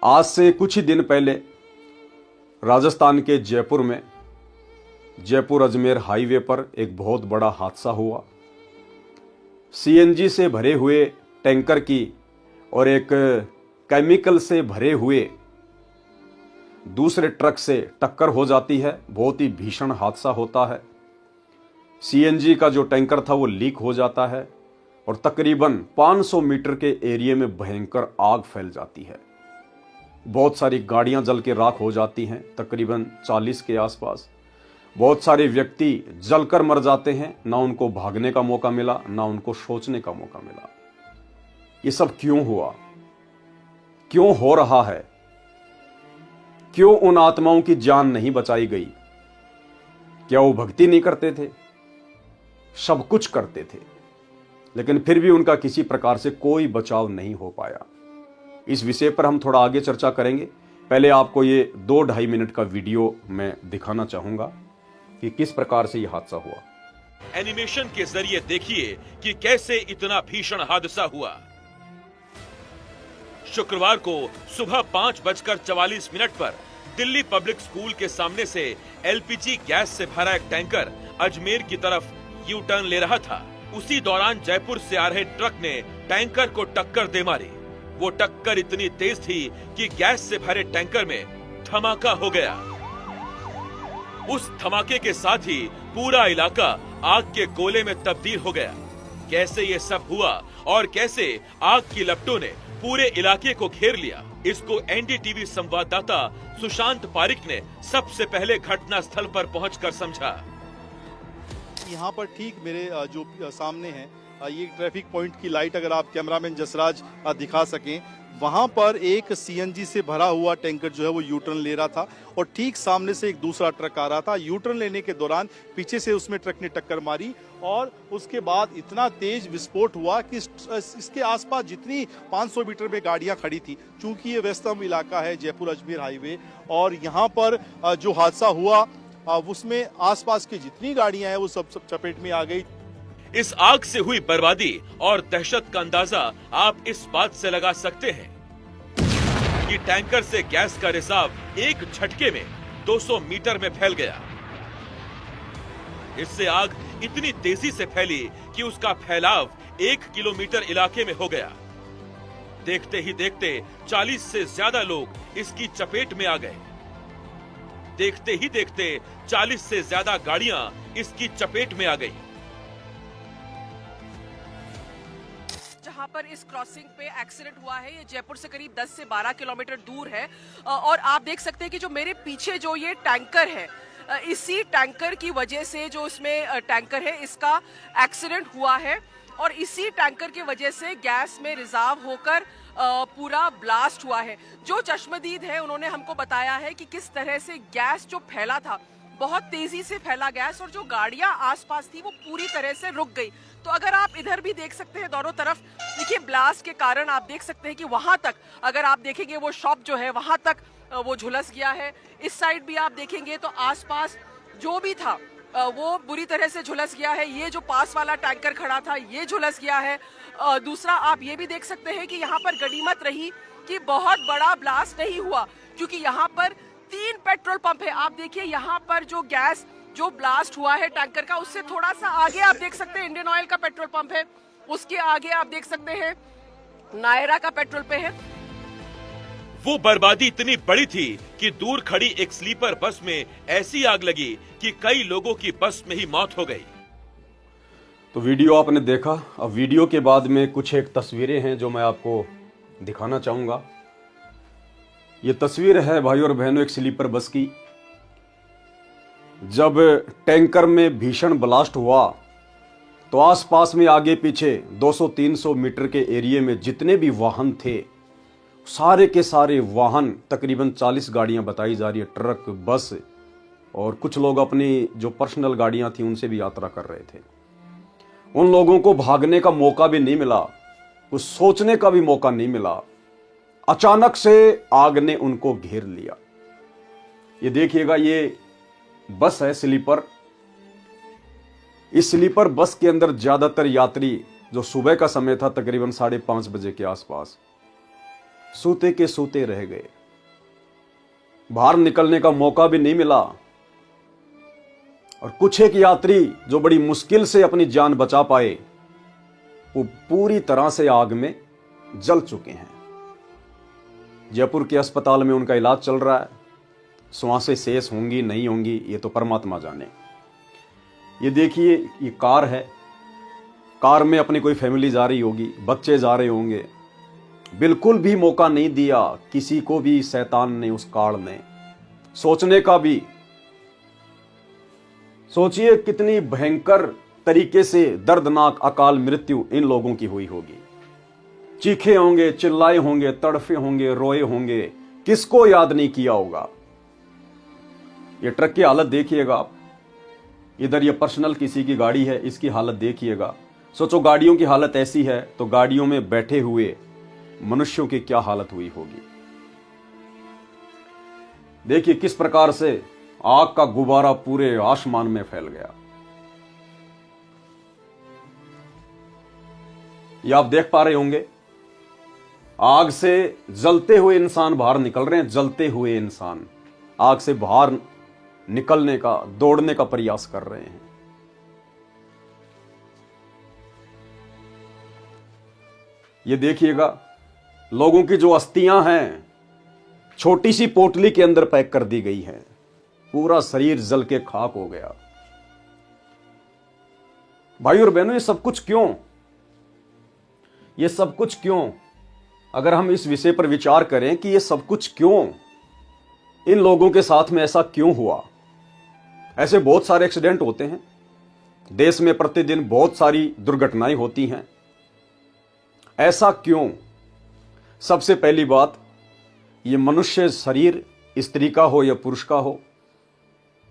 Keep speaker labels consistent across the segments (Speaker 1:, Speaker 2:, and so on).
Speaker 1: आज से कुछ ही दिन पहले राजस्थान के जयपुर में जयपुर अजमेर हाईवे पर एक बहुत बड़ा हादसा हुआ। सीएनजी से भरे हुए टैंकर की और एक केमिकल से भरे हुए दूसरे ट्रक से टक्कर हो जाती है। बहुत ही भीषण हादसा होता है। सीएनजी का जो टैंकर था वो लीक हो जाता है और तकरीबन 500 मीटर के एरिया में भयंकर आग फैल जाती है। बहुत सारी गाड़ियां जल के राख हो जाती हैं, तकरीबन 40 के आसपास। बहुत सारे व्यक्ति जलकर मर जाते हैं। ना उनको भागने का मौका मिला, ना उनको सोचने का मौका मिला। ये सब क्यों हुआ, क्यों हो रहा है? क्यों उन आत्माओं की जान नहीं बचाई गई? क्या वो भक्ति नहीं करते थे? सब कुछ करते थे, लेकिन फिर भी उनका किसी प्रकार से कोई बचाव नहीं हो पाया। इस विषय पर हम थोड़ा आगे चर्चा करेंगे। पहले आपको ये 2-2.5 मिनट का वीडियो मैं दिखाना चाहूंगा कि किस प्रकार से यह हादसा हुआ।
Speaker 2: एनिमेशन के जरिए देखिए कि कैसे इतना भीषण हादसा हुआ। शुक्रवार को सुबह 5:44 पर दिल्ली पब्लिक स्कूल के सामने से एलपीजी गैस से भरा एक टैंकर अजमेर की तरफ यू टर्न ले रहा था। उसी दौरान जयपुर से आ रहे ट्रक ने टैंकर को टक्कर दे मारी। वो टक्कर इतनी तेज थी कि गैस से भरे टैंकर में धमाका हो गया। उस धमाके के साथ ही पूरा इलाका आग के गोले में तब्दील हो गया। कैसे ये सब हुआ और कैसे आग की लपटों ने पूरे इलाके को घेर लिया, इसको एनडीटीवी संवाददाता सुशांत पारिक ने सबसे पहले घटना स्थल पर पहुंचकर समझा।
Speaker 3: यहाँ पर ठीक मेरे जो सामने है ये ट्रैफिक पॉइंट की लाइट, अगर आप कैमरामैन जसराज दिखा सकें, वहां पर एक सीएनजी से भरा हुआ टैंकर जो है वो यू टर्न ले रहा था और ठीक सामने से एक दूसरा ट्रक आ रहा था। यू टर्न लेने के दौरान पीछे से उसमें ट्रक ने टक्कर मारी और उसके बाद इतना तेज विस्फोट हुआ कि इसके आसपास जितनी 500 मीटर में गाड़ियां खड़ी थी, चूंकि ये व्यस्तम इलाका है जयपुर अजमेर हाईवे, और यहाँ पर जो हादसा हुआ उसमें आसपास की जितनी गाड़ियां हैं वो सब चपेट में आ गई।
Speaker 2: इस आग से हुई बर्बादी और दहशत का अंदाजा आप इस बात से लगा सकते हैं कि टैंकर से गैस का रिसाव एक झटके में 200 मीटर में फैल गया। इससे आग इतनी तेजी से फैली कि उसका फैलाव 1 किलोमीटर इलाके में हो गया। देखते ही देखते 40 से ज्यादा लोग इसकी चपेट में आ गए। देखते ही देखते 40 से ज्यादा गाड़ियां इसकी चपेट में आ गई।
Speaker 4: जहां पर इस क्रॉसिंग पे एक्सीडेंट हुआ है, ये जयपुर से करीब 10 से 12 किलोमीटर दूर है और आप देख सकते हैं कि जो मेरे पीछे जो ये टैंकर है, इसी टैंकर की वजह से जो इसमें टैंकर है इसका एक्सीडेंट हुआ है और इसी टैंकर की वजह से गैस में रिजार्व होकर पूरा ब्लास्ट हुआ है। जो चश्मदीद है उन्होंने हमको बताया है कि किस तरह से गैस जो फैला था, बहुत तेजी से फैला गैस, और जो गाड़ियां आसपास थी वो पूरी तरह से रुक गई। तो अगर आप इधर भी देख सकते हैं, दोनों तरफ देखिए, ब्लास्ट के कारण आप देख सकते हैं कि वहां तक अगर आप देखेंगे वो शॉप जो है वहां तक वो झुलस गया है। इस साइड भी आप देखेंगे तो आसपास जो भी था वो बुरी तरह से झुलस गया है। ये जो पास वाला टैंकर खड़ा था ये झुलस गया है। दूसरा आप ये भी देख सकते हैं कि यहाँ पर गनीमत रही कि बहुत बड़ा ब्लास्ट नहीं हुआ, क्योंकि यहाँ पर 3 पेट्रोल पंप है। आप देखिए यहाँ पर जो गैस जो ब्लास्ट हुआ है टैंकर का, उससे थोड़ा सा आगे आप देख सकते हैं इंडियन ऑयल का पेट्रोल पंप है। उसके आगे आप देख सकते हैं नायरा का पेट्रोल पे है।
Speaker 2: वो बर्बादी इतनी बड़ी थी कि दूर खड़ी एक स्लीपर बस में ऐसी आग लगी कि कई लोगों की बस में ही मौत हो गई।
Speaker 1: तो वीडियो आपने देखा। अब वीडियो के बाद में कुछ एक तस्वीरें हैं जो मैं आपको दिखाना चाहूंगा। ये तस्वीर है भाई और बहनों एक स्लीपर बस की। जब टैंकर में भीषण ब्लास्ट हुआ तो आसपास में आगे पीछे 200-300 मीटर के एरिया में जितने भी वाहन थे, सारे के सारे वाहन, तकरीबन 40 गाड़ियां बताई जा रही है, ट्रक, बस, और कुछ लोग अपनी जो पर्सनल गाड़ियां थी उनसे भी यात्रा कर रहे थे। उन लोगों को भागने का मौका भी नहीं मिला, कुछ सोचने का भी मौका नहीं मिला। अचानक से आग ने उनको घेर लिया। ये देखिएगा, ये बस है स्लीपर। इस स्लीपर बस के अंदर ज्यादातर यात्री, जो सुबह का समय था तकरीबन 5:30 बजे के आसपास, सोते के सोते रह गए। बाहर निकलने का मौका भी नहीं मिला, और कुछ एक यात्री जो बड़ी मुश्किल से अपनी जान बचा पाए वो पूरी तरह से आग में जल चुके हैं। जयपुर के अस्पताल में उनका इलाज चल रहा है। सांसें शेष होंगी नहीं होंगी ये तो परमात्मा जाने। ये देखिए, ये कार है, कार में अपनी कोई फैमिली जा रही होगी, बच्चे जा रहे होंगे, बिल्कुल भी मौका नहीं दिया किसी को भी शैतान ने, उस कार ने सोचने का भी। सोचिए कितनी भयंकर तरीके से दर्दनाक अकाल मृत्यु इन लोगों की हुई होगी। चीखे होंगे, चिल्लाए होंगे, तड़फे होंगे, रोए होंगे, किसको याद नहीं किया होगा। ये ट्रक की हालत देखिएगा आप, इधर ये पर्सनल किसी की गाड़ी है, इसकी हालत देखिएगा। सोचो गाड़ियों की हालत ऐसी है तो गाड़ियों में बैठे हुए मनुष्यों की क्या हालत हुई होगी। देखिए किस प्रकार से आग का गुब्बारा पूरे आसमान में फैल गया। ये आप देख पा रहे होंगे, आग से जलते हुए इंसान बाहर निकल रहे हैं। जलते हुए इंसान आग से बाहर निकलने का, दौड़ने का प्रयास कर रहे हैं। ये देखिएगा, लोगों की जो अस्थियां हैं छोटी सी पोटली के अंदर पैक कर दी गई हैं, पूरा शरीर जल के खाक हो गया। भाई और बहनों, ये सब कुछ क्यों? ये सब कुछ क्यों? अगर हम इस विषय पर विचार करें कि ये सब कुछ क्यों, इन लोगों के साथ में ऐसा क्यों हुआ। ऐसे बहुत सारे एक्सीडेंट होते हैं देश में, प्रतिदिन बहुत सारी दुर्घटनाएं होती हैं। ऐसा क्यों? सबसे पहली बात, ये मनुष्य शरीर स्त्री का हो या पुरुष का हो,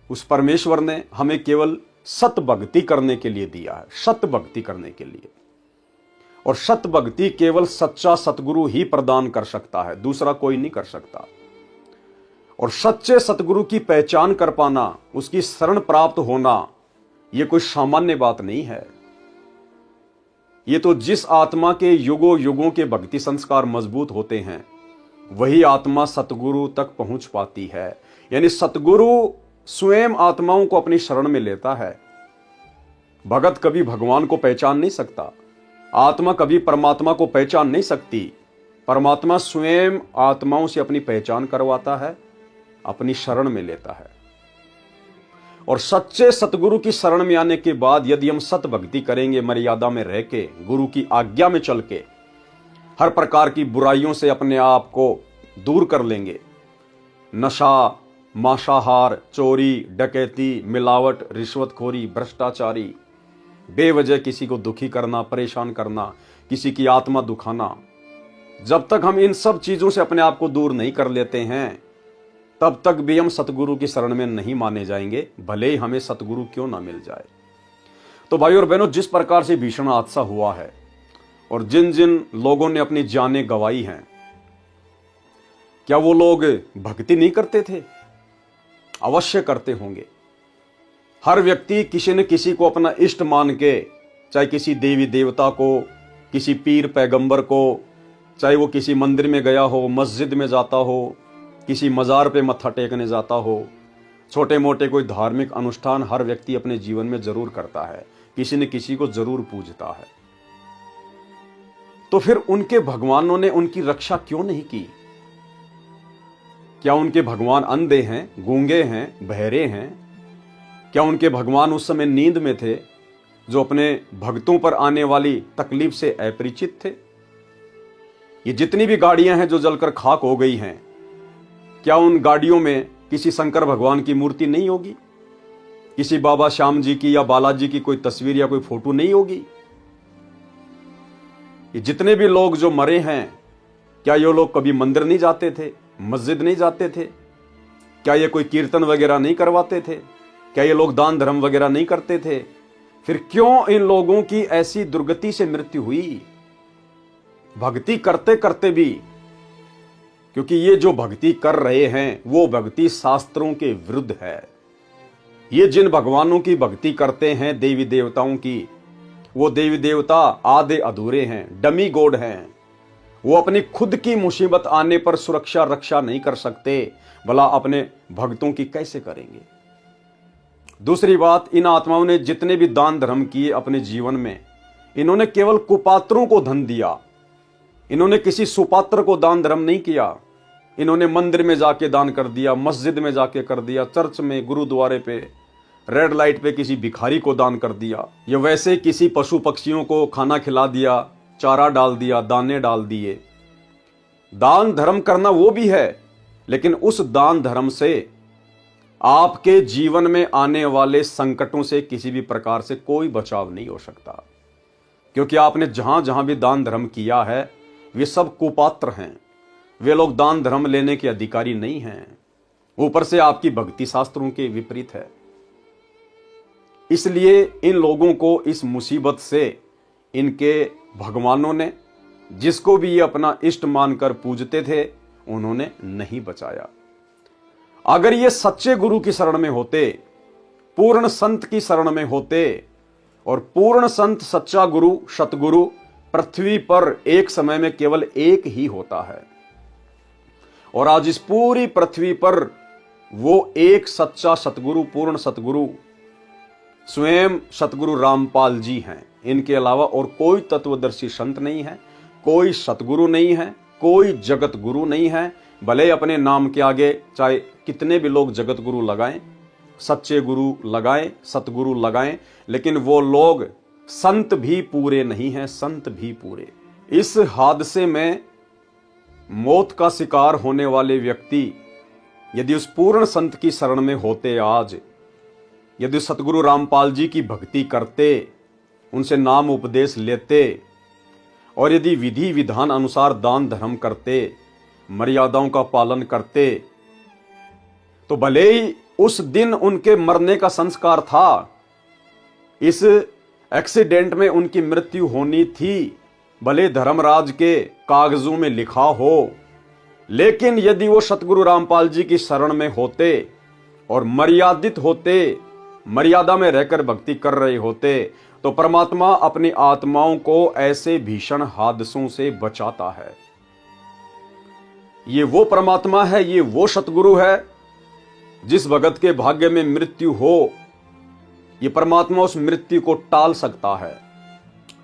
Speaker 1: उस परमेश्वर ने हमें केवल सत भक्ति करने के लिए दिया है, सत भक्ति करने के लिए। और सत भक्ति केवल सच्चा सतगुरु ही प्रदान कर सकता है, दूसरा कोई नहीं कर सकता। और सच्चे सतगुरु की पहचान कर पाना, उसकी शरण प्राप्त होना, यह कोई सामान्य बात नहीं है। ये तो जिस आत्मा के युगों युगों के भक्ति संस्कार मजबूत होते हैं वही आत्मा सतगुरु तक पहुंच पाती है। यानी सतगुरु स्वयं आत्माओं को अपनी शरण में लेता है। भगत कभी भगवान को पहचान नहीं सकता, आत्मा कभी परमात्मा को पहचान नहीं सकती। परमात्मा स्वयं आत्माओं से अपनी पहचान करवाता है, अपनी शरण में लेता है। और सच्चे सतगुरु की शरण में आने के बाद यदि हम सत भक्ति करेंगे, मर्यादा में रह के, गुरु की आज्ञा में चल के, हर प्रकार की बुराइयों से अपने आप को दूर कर लेंगे, नशा, मांसाहार, चोरी, डकैती, मिलावट, रिश्वतखोरी, भ्रष्टाचारी, बेवजह किसी को दुखी करना, परेशान करना, किसी की आत्मा दुखाना, जब तक हम इन सब चीजों से अपने आप को दूर नहीं कर लेते हैं तब तक भी हम सतगुरु की शरण में नहीं माने जाएंगे, भले ही हमें सतगुरु क्यों ना मिल जाए। तो भाई और बहनों, जिस प्रकार से भीषण हादसा हुआ है और जिन जिन लोगों ने अपनी जानें गंवाई हैं, क्या वो लोग भक्ति नहीं करते थे? अवश्य करते होंगे। हर व्यक्ति किसी न किसी को अपना इष्ट मान के, चाहे किसी देवी देवता को, किसी पीर पैगंबर को, चाहे वो किसी मंदिर में गया हो, मस्जिद में जाता हो, किसी मजार पे मत्था टेकने जाता हो, छोटे मोटे कोई धार्मिक अनुष्ठान हर व्यक्ति अपने जीवन में जरूर करता है, किसी न किसी को जरूर पूजता है। तो फिर उनके भगवानों ने उनकी रक्षा क्यों नहीं की? क्या उनके भगवान अंधे हैं, गूंगे हैं, बहरे हैं? क्या उनके भगवान उस समय नींद में थे जो अपने भक्तों पर आने वाली तकलीफ से अपरिचित थे? ये जितनी भी गाड़ियां हैं जो जलकर खाक हो गई हैं, क्या उन गाड़ियों में किसी शंकर भगवान की मूर्ति नहीं होगी? किसी बाबा श्याम जी की या बालाजी की कोई तस्वीर या कोई फोटो नहीं होगी? ये जितने भी लोग जो मरे हैं, क्या ये लोग कभी मंदिर नहीं जाते थे, मस्जिद नहीं जाते थे? क्या ये कोई कीर्तन वगैरह नहीं करवाते थे? क्या ये लोग दान धर्म वगैरह नहीं करते थे? फिर क्यों इन लोगों की ऐसी दुर्गति से मृत्यु हुई? भक्ति करते करते भी, क्योंकि ये जो भक्ति कर रहे हैं वो भक्ति शास्त्रों के विरुद्ध है। ये जिन भगवानों की भक्ति करते हैं, देवी देवताओं की, वो देवी देवता आधे अधूरे हैं, डमी गॉड हैं। वो अपनी खुद की मुसीबत आने पर सुरक्षा रक्षा नहीं कर सकते, भला अपने भक्तों की कैसे करेंगे। दूसरी बात, इन आत्माओं ने जितने भी दान धर्म किए अपने जीवन में, इन्होंने केवल कुपात्रों को धन दिया, इन्होंने किसी सुपात्र को दान धर्म नहीं किया। इन्होंने मंदिर में जाके दान कर दिया, मस्जिद में जाके कर दिया, चर्च में, गुरुद्वारे पे, रेड लाइट पे किसी भिखारी को दान कर दिया, या वैसे किसी पशु पक्षियों को खाना खिला दिया, चारा डाल दिया, दाने डाल दिए। दान धर्म करना वो भी है, लेकिन उस दान धर्म से आपके जीवन में आने वाले संकटों से किसी भी प्रकार से कोई बचाव नहीं हो सकता, क्योंकि आपने जहां जहां भी दान धर्म किया है वे सब कुपात्र हैं। वे लोग दान धर्म लेने के अधिकारी नहीं हैं। ऊपर से आपकी भक्ति शास्त्रों के विपरीत है। इसलिए इन लोगों को इस मुसीबत से इनके भगवानों ने, जिसको भी ये अपना इष्ट मानकर पूजते थे, उन्होंने नहीं बचाया। अगर ये सच्चे गुरु की शरण में होते, पूर्ण संत की शरण में होते, और पूर्ण संत सच्चा गुरु सतगुरु पृथ्वी पर एक समय में केवल एक ही होता है, और आज इस पूरी पृथ्वी पर वो एक सच्चा सतगुरु, पूर्ण सतगुरु स्वयं सतगुरु रामपाल जी हैं। इनके अलावा और कोई तत्वदर्शी संत नहीं है, कोई सतगुरु नहीं है, कोई जगत गुरु नहीं है। भले अपने नाम के आगे चाहे कितने भी लोग जगत गुरु लगाएं, सच्चे गुरु लगाएं, सतगुरु लगाएं, लेकिन वो लोग संत भी पूरे नहीं हैं, संत भी पूरे। इस हादसे में मौत का शिकार होने वाले व्यक्ति यदि उस पूर्ण संत की शरण में होते, आज यदि सतगुरु रामपाल जी की भक्ति करते, उनसे नाम उपदेश लेते, और यदि विधि विधान अनुसार दान धर्म करते, मर्यादाओं का पालन करते, तो भले ही उस दिन उनके मरने का संस्कार था, इस एक्सीडेंट में उनकी मृत्यु होनी थी, भले धर्मराज के कागजों में लिखा हो, लेकिन यदि वो सतगुरु रामपाल जी की शरण में होते और मर्यादित होते, मर्यादा में रहकर भक्ति कर रहे होते, तो परमात्मा अपनी आत्माओं को ऐसे भीषण हादसों से बचाता है। ये वो परमात्मा है, ये वो सतगुरु है जिस भगत के भाग्य में मृत्यु हो, ये परमात्मा उस मृत्यु को टाल सकता है।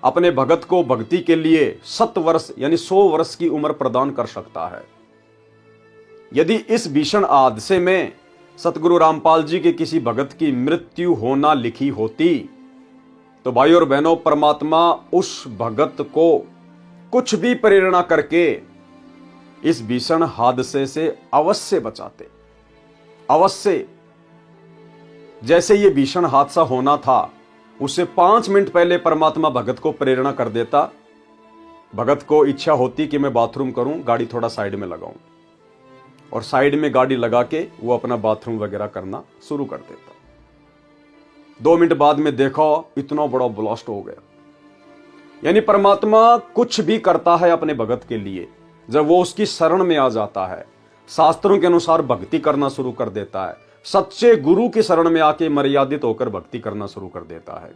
Speaker 1: अपने भगत को भक्ति के लिए 7 वर्ष यानी 100 वर्ष की उम्र प्रदान कर सकता है। यदि इस भीषण हादसे में सतगुरु रामपाल जी के किसी भगत की मृत्यु होना लिखी होती, तो भाई और बहनों, परमात्मा उस भगत को कुछ भी प्रेरणा करके इस भीषण हादसे से अवश्य बचाते, अवश्य। जैसे ये भीषण हादसा होना था, उससे 5 मिनट पहले परमात्मा भगत को प्रेरणा कर देता। भगत को इच्छा होती कि मैं बाथरूम करूं, गाड़ी थोड़ा साइड में लगाऊं, और साइड में गाड़ी लगा के वो अपना बाथरूम वगैरह करना शुरू कर देता। 2 मिनट बाद में देखा इतना बड़ा ब्लास्ट हो गया। यानी परमात्मा कुछ भी करता है अपने भगत के लिए, जब वो उसकी शरण में आ जाता है, शास्त्रों के अनुसार भक्ति करना शुरू कर देता है, सच्चे गुरु की शरण में आके मर्यादित होकर भक्ति करना शुरू कर देता है।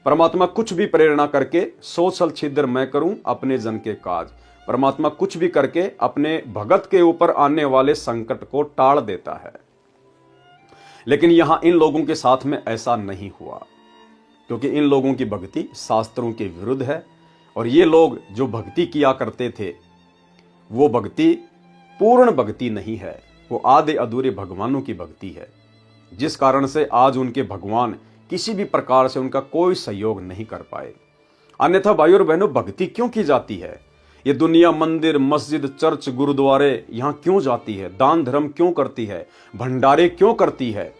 Speaker 1: परमात्मा कुछ भी प्रेरणा करके, सोचल छिद्र मैं करूं अपने जन के काज, परमात्मा कुछ भी करके अपने भगत के ऊपर आने वाले संकट को टाल देता है। लेकिन यहां इन लोगों के साथ में ऐसा नहीं हुआ, क्योंकि इन लोगों की भक्ति शास्त्रों के विरुद्ध है, और ये लोग जो भक्ति किया करते थे वो भक्ति पूर्ण भक्ति नहीं है, वो आधे अधूरे भगवानों की भक्ति है, जिस कारण से आज उनके भगवान किसी भी प्रकार से उनका कोई सहयोग नहीं कर पाए। अन्यथा भाइयों और बहनों, भक्ति क्यों की जाती है? ये दुनिया मंदिर, मस्जिद, चर्च, गुरुद्वारे यहाँ क्यों जाती है? दान धर्म क्यों करती है? भंडारे क्यों करती है?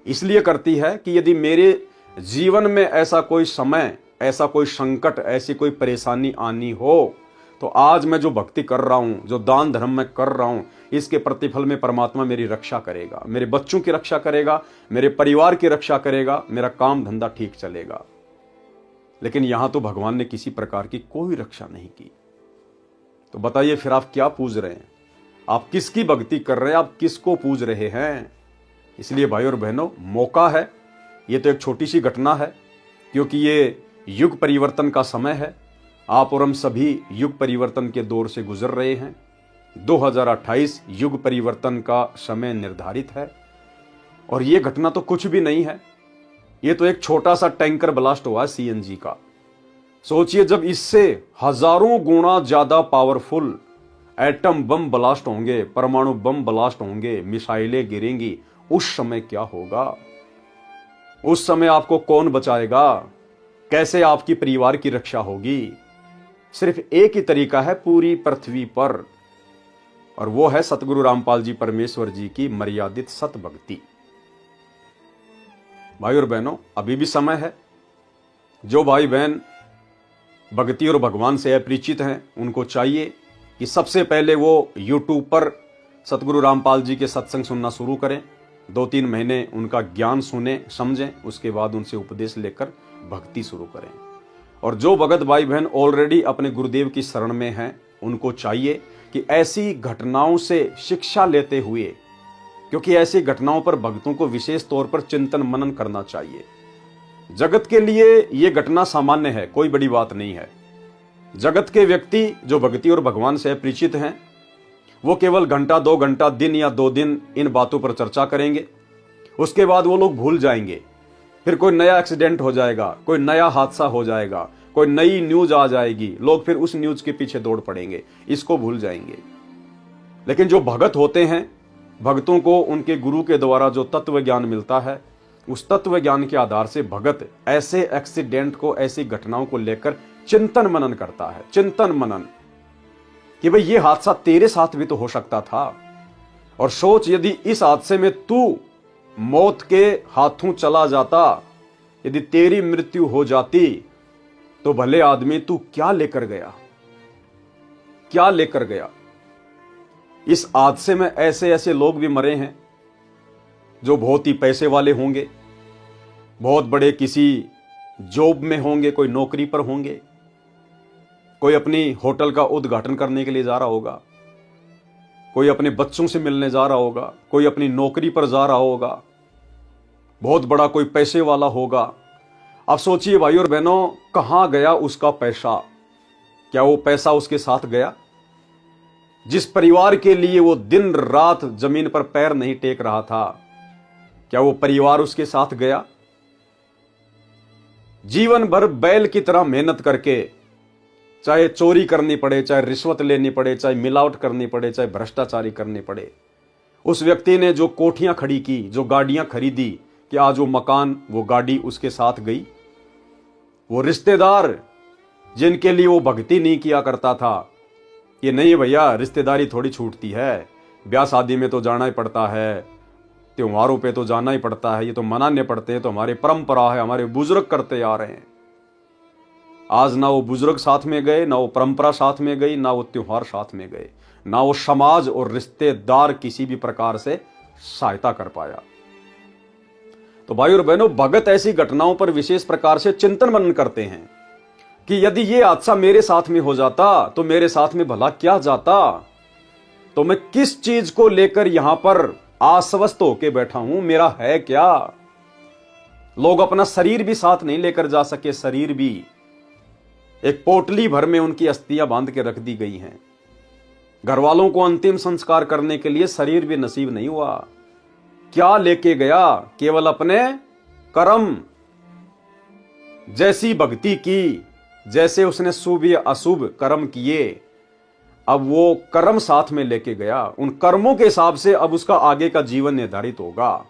Speaker 1: इसलिए करती है कि यदि मेरे जीवन में ऐसा कोई समय, ऐसा कोई संकट, ऐसी कोई परेशानी आनी हो, तो आज मैं जो भक्ति कर रहा हूं, जो दान धर्म मैं कर रहा हूं, इसके प्रतिफल में परमात्मा मेरी रक्षा करेगा, मेरे बच्चों की रक्षा करेगा, मेरे परिवार की रक्षा करेगा, मेरा काम धंधा ठीक चलेगा। लेकिन यहां तो भगवान ने किसी प्रकार की कोई रक्षा नहीं की। तो बताइए फिर आप क्या पूज रहे हैं? आप किसकी भक्ति कर रहे हैं? आप किसको पूज रहे हैं? इसलिए भाई और बहनों, मौका है। ये तो एक छोटी सी घटना है, क्योंकि ये युग परिवर्तन का समय है, आप और हम सभी युग परिवर्तन के दौर से गुजर रहे हैं। 2028 युग परिवर्तन का समय निर्धारित है और यह घटना तो कुछ भी नहीं है। यह तो एक छोटा सा टैंकर ब्लास्ट हुआ सीएनजी का। सोचिए, जब इससे हजारों गुना ज्यादा पावरफुल एटम बम ब्लास्ट होंगे, परमाणु बम ब्लास्ट होंगे, मिसाइलें गिरेंगी, उस समय क्या होगा? उस समय आपको कौन बचाएगा? कैसे आपकी परिवार की रक्षा होगी? सिर्फ एक ही तरीका है पूरी पृथ्वी पर, और वो है सतगुरु रामपाल जी परमेश्वर जी की मर्यादित सत भक्ति। भाई और बहनों, अभी भी समय है। जो भाई बहन भक्ति और भगवान से अपरिचित हैं, उनको चाहिए कि सबसे पहले वो यूट्यूब पर सतगुरु रामपाल जी के सत्संग सुनना शुरू करें। 2-3 महीने उनका ज्ञान सुने, समझें, उसके बाद उनसे उपदेश लेकर भक्ति शुरू करें। और जो भगत भाई बहन ऑलरेडी अपने गुरुदेव की शरण में हैं, उनको चाहिए कि ऐसी घटनाओं से शिक्षा लेते हुए, क्योंकि ऐसी घटनाओं पर भक्तों को विशेष तौर पर चिंतन मनन करना चाहिए। जगत के लिए यह घटना सामान्य है, कोई बड़ी बात नहीं है। जगत के व्यक्ति जो भक्ति और भगवान से परिचित हैं, वो केवल घंटा 2 घंटा, दिन या 2 दिन इन बातों पर चर्चा करेंगे। उसके बाद वो लोग भूल जाएंगे। फिर कोई नया एक्सीडेंट हो जाएगा, कोई नया हादसा हो जाएगा, कोई नई न्यूज आ जाएगी, लोग फिर उस न्यूज के पीछे दौड़ पड़ेंगे, इसको भूल जाएंगे। लेकिन जो भगत होते हैं, भक्तों को उनके गुरु के द्वारा जो तत्व ज्ञान मिलता है, उस तत्व ज्ञान के आधार से भगत ऐसे एक्सीडेंट को, ऐसी घटनाओं को लेकर चिंतन मनन करता है। चिंतन मनन कि भाई ये हादसा तेरे साथ भी तो हो सकता था, और सोच यदि इस हादसे में तू मौत के हाथों चला जाता, यदि तेरी मृत्यु हो जाती, तो भले आदमी तू क्या लेकर गया, क्या लेकर गया। इस हादसे में ऐसे ऐसे लोग भी मरे हैं जो बहुत ही पैसे वाले होंगे, बहुत बड़े किसी जॉब में होंगे, कोई नौकरी पर होंगे, कोई अपनी होटल का उद्घाटन करने के लिए जा रहा होगा, कोई अपने बच्चों से मिलने जा रहा होगा, कोई अपनी नौकरी पर जा रहा होगा, बहुत बड़ा कोई पैसे वाला होगा। अब सोचिए भाई और बहनों, कहां गया उसका पैसा? क्या वो पैसा उसके साथ गया? जिस परिवार के लिए वो दिन रात जमीन पर पैर नहीं टेक रहा था, क्या वो परिवार उसके साथ गया? जीवन भर बैल की तरह मेहनत करके, चाहे चोरी करनी पड़े, चाहे रिश्वत लेनी पड़े, चाहे मिलावट करनी पड़े, चाहे भ्रष्टाचारी करनी पड़े, उस व्यक्ति ने जो कोठियां खड़ी की, जो गाड़ियां खरीदी, कि आज वो मकान, वो गाड़ी उसके साथ गई? वो रिश्तेदार जिनके लिए वो भक्ति नहीं किया करता था, कि नहीं भैया रिश्तेदारी थोड़ी छूटती है, ब्याह शादी में तो जाना ही पड़ता है, त्योहारों पे तो जाना ही पड़ता है, ये तो मनाने पड़ते हैं, तो हमारी परंपरा है, हमारे बुजुर्ग करते आ रहे हैं। आज ना वो बुजुर्ग साथ में गए, ना वो परंपरा साथ में गई, ना वो त्योहार साथ में गए, ना वो समाज और रिश्तेदार किसी भी प्रकार से सहायता कर पाया। तो भाई और बहनों, भगत ऐसी घटनाओं पर विशेष प्रकार से चिंतन मनन करते हैं कि यदि ये हादसा मेरे साथ में हो जाता तो मेरे साथ में भला क्या जाता, तो मैं किस चीज को लेकर यहां पर आश्वस्त होके बैठा हूं, मेरा है क्या? लोग अपना शरीर भी साथ नहीं लेकर जा सके, शरीर भी एक पोटली भर में उनकी अस्थियां बांध के रख दी गई हैं। घर वालों को अंतिम संस्कार करने के लिए शरीर भी नसीब नहीं हुआ। क्या लेके गया? केवल अपने कर्म। जैसी भक्ति की, जैसे उसने शुभ या अशुभ कर्म किए, अब वो कर्म साथ में लेके गया। उन कर्मों के हिसाब से अब उसका आगे का जीवन निर्धारित होगा।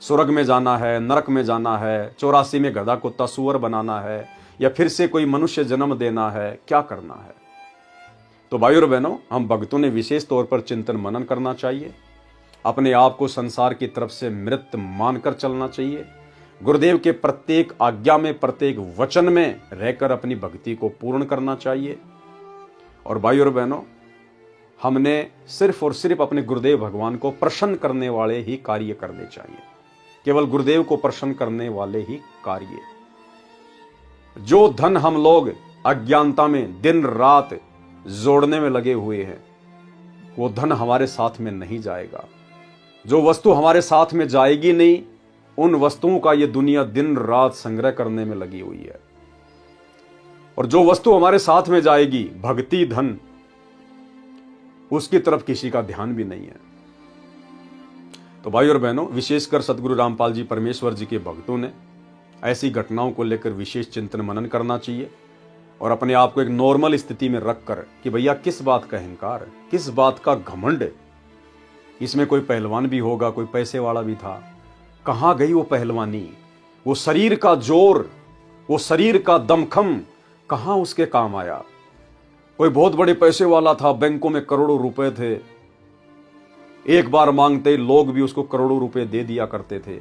Speaker 1: स्वर्ग में जाना है, नरक में जाना है, 84 में गधा कुत्ता सूअर बनाना है, या फिर से कोई मनुष्य जन्म देना है, क्या करना है? तो भाई और बहनों, हम भक्तों ने विशेष तौर पर चिंतन मनन करना चाहिए। अपने आप को संसार की तरफ से मृत मानकर चलना चाहिए। गुरुदेव के प्रत्येक आज्ञा में, प्रत्येक वचन में रहकर अपनी भक्ति को पूर्ण करना चाहिए। और भाई और बहनों, हमने सिर्फ और सिर्फ अपने गुरुदेव भगवान को प्रसन्न करने वाले ही कार्य करने चाहिए। केवल गुरुदेव को प्रसन्न करने वाले ही कार्य। जो धन हम लोग अज्ञानता में दिन रात जोड़ने में लगे हुए हैं, वो धन हमारे साथ में नहीं जाएगा। जो वस्तु हमारे साथ में जाएगी नहीं, उन वस्तुओं का ये दुनिया दिन रात संग्रह करने में लगी हुई है। और जो वस्तु हमारे साथ में जाएगी, भक्ति धन, उसकी तरफ किसी का ध्यान भी नहीं है। तो भाई और बहनों, विशेषकर सतगुरु रामपाल जी परमेश्वर जी के भक्तों ने ऐसी घटनाओं को लेकर विशेष चिंतन मनन करना चाहिए और अपने आप को एक नॉर्मल स्थिति में रखकर कि भैया किस बात का अहंकार, किस बात का घमंड, इसमें कोई पहलवान भी होगा, कोई पैसे वाला भी था, कहां गई वो पहलवानी, वो शरीर का जोर, वो शरीर का दमखम कहां उसके काम आया। कोई बहुत बड़े पैसे वाला था, बैंकों में करोड़ों रुपए थे, एक बार मांगते लोग भी उसको करोड़ों रुपए दे दिया करते थे,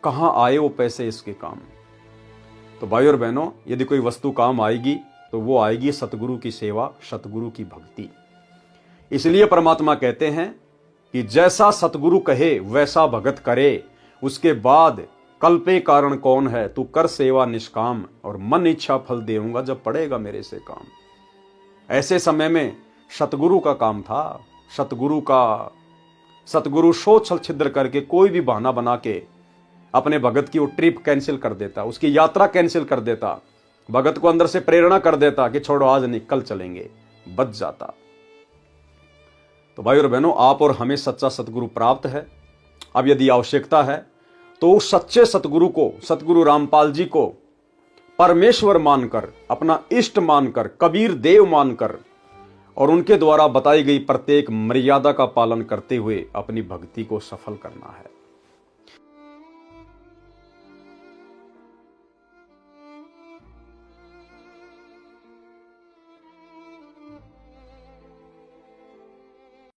Speaker 1: कहां आए वो पैसे इसके काम। तो भाई और बहनों, यदि कोई वस्तु काम आएगी तो वो आएगी सतगुरु की सेवा, सतगुरु की भक्ति। इसलिए परमात्मा कहते हैं कि जैसा सतगुरु कहे वैसा भगत करे, उसके बाद कल्पे कारण कौन है, तू कर सेवा निष्काम और मन इच्छा फल देऊंगा जब पड़ेगा मेरे से काम। ऐसे समय में सतगुरु का काम था, सतगुरु सोच छिद्र करके कोई भी बहाना बना के अपने भगत की वो ट्रिप कैंसिल कर देता, उसकी यात्रा कैंसिल कर देता, भगत को अंदर से प्रेरणा कर देता कि छोड़ो आज नहीं कल चलेंगे, बच जाता। तो भाई और बहनों, आप और हमें सच्चा सतगुरु प्राप्त है। अब यदि आवश्यकता है तो उस सच्चे सतगुरु को, सतगुरु रामपाल जी को परमेश्वर मानकर, अपना इष्ट मानकर, कबीर देव मानकर और उनके द्वारा बताई गई प्रत्येक मर्यादा का पालन करते हुए अपनी भक्ति को सफल करना है।